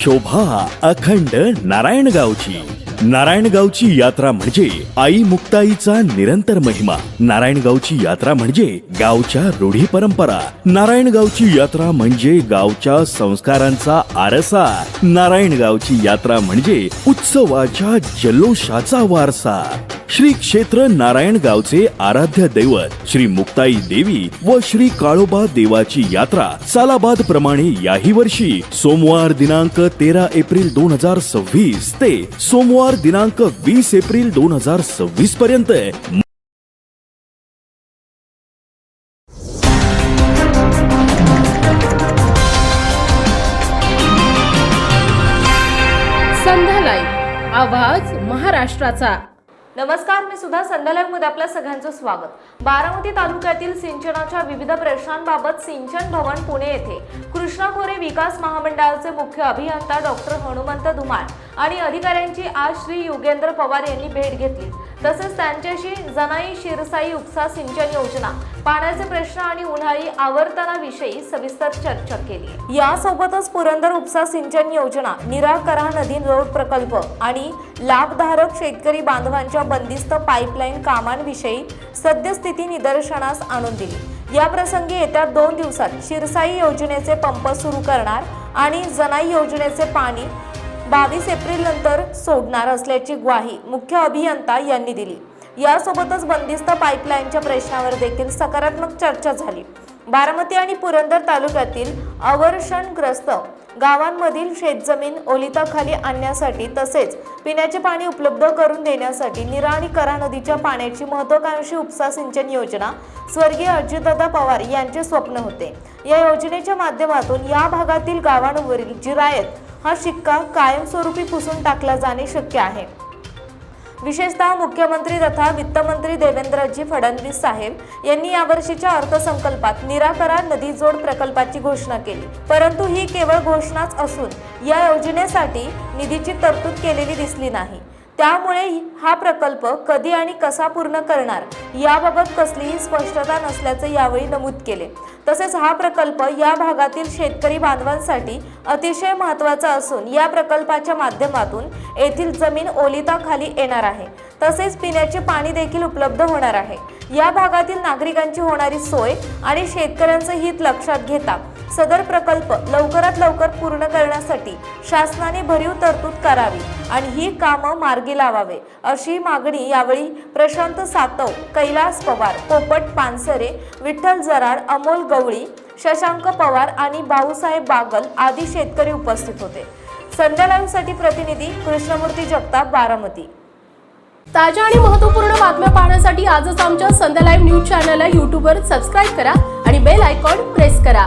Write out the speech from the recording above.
शोभा अखंड नारायणगावची। नारायणगावची यात्रा म्हणजे आई मुक्ताईचा निरंतर महिमा। नारायणगावची यात्रा म्हणजे गावच्या रूढी परंपरा। नारायणगावची यात्रा म्हणजे गावच्या संस्कारांचा आरसा। नारायणगावची यात्रा म्हणजे उत्सवाच्या जल्लोषाचा वारसा। श्री क्षेत्र नारायणगावचे आराध्य दैवत श्री मुक्ताई देवी व श्री काळोबा देवाची यात्रा सालाबाद प्रमाणे याही वर्षी सोमवार दिनांक 13 एप्रिल 2026 ते सोमवार दिनांक 20 एप्रिल 2026 पर्यंत संध्या लाईव्ह, आवाज महाराष्ट्राचा। नमस्कार, मी सुद्धा संध्या लाईव्ह मध्ये आपल्या सगळ्यांचं स्वागत। बारामती तालुक्यातील सिंचनाच्या विविध प्रश्नांबाबत सिंचन भवन पुणे येथे कृष्णा खोरे विकास महामंडळाचे मुख्य अभियंता डॉक्टर हनुमंत धुमाळ आणि अधिकाऱ्यांची आज श्री युगेंद्र पवार यांनी भेट घेतली। तसेच त्यांच्याशी जनाई शिरसाई उपसा सिंचन योजना, पाण्याचे प्रश्न आणि उन्हाळी आवर्तनाविषयी सविस्तर चर्चा केली। यासोबतच पुरंदर उपसा सिंचन योजना, निराकरा नदी जोड प्रकल्प आणि लाभधारक शेतकरी बांधवांच्या बंदिस्त पाईपलाईन कामांविषयी सद्यस्थिती निदर्शनास आणून दिली। या प्रसंगी येत्या 2 दिवसात शिरसाई योजनेचे पंप सुरू करणार आणि जनाई योजनेचे पाणी 22 एप्रिल नंतर सोडणार असल्याची ग्वाही मुख्य अभियंता यांनी दिली। यासोबतच बंदिस्त पाईपलाईनच्या प्रश्नावर देखील सकारात्मक चर्चा झाली। बारामती आणि पुरंदर तालुक्यातील अवर्षणग्रस्त गावांमधील शेतजमीन ओलिताखाली आणण्यासाठी तसेच पिण्याचे पाणी उपलब्ध करून देण्यासाठी नीरा आणि करा नदीच्या पाण्याची महत्त्वाकांक्षी उपसा सिंचन योजना स्वर्गीय अजितदादा पवार यांचे स्वप्न होते। या योजनेच्या माध्यमातून या भागातील गावांवरील जिरायत हा शिक्का कायमस्वरूपी पुसून टाकला जाणे शक्य आहे। विशेषतः मुख्यमंत्री तथा वित्तमंत्री देवेंद्रजी फडणवीस साहेब यांनी यावर्षीच्या अर्थसंकल्पात निराकरा नदी जोड प्रकल्पाची घोषणा केली, परंतु ही केवळ घोषणाच असून या योजनेसाठी निधीची तरतूद केलेली दिसली नाही। त्यामुळे हा प्रकल्प कधी आणि कसा पूर्ण करणार याबाबत कसलीही स्पष्टता नसल्याचे यावेळी नमूद केले। तसेच हा प्रकल्प या भागातील शेतकरी बांधवांसाठी अतिशय महत्त्वाचा असून या प्रकल्पाच्या माध्यमातून येथील जमीन ओलिताखाली येणार आहे, तसेच पिण्याचे पाणी देखील उपलब्ध होणार आहे। या भागातील नागरिकांची होणारी सोय आणि शेतकऱ्यांचे हित लक्षात घेता सदर प्रकल्प लवकरात लवकर पूर्ण करण्यासाठी शासनाने भरीव तरतूद करावी आणि ही कामं मार्गी लावावे अशी मागणी यावेळी प्रशांत सातव, कैलास पवार, पोपट पानसरे, विठ्ठल जराड, अमोल गवळी, शशांक पवार आणि भाऊसाहेब बागल आदी शेतकरी उपस्थित होते। संध्या लाईव्ह साठी प्रतिनिधी कृष्णमूर्ती जगताप, बारामती। ताज्या आणि महत्त्वपूर्ण बातम्या पाहण्यासाठी आजच आमच्या संध्या लाईव्ह न्यूज चॅनलला YouTube वर सबस्क्राईब करा आणि बेल आयकॉन प्रेस करा।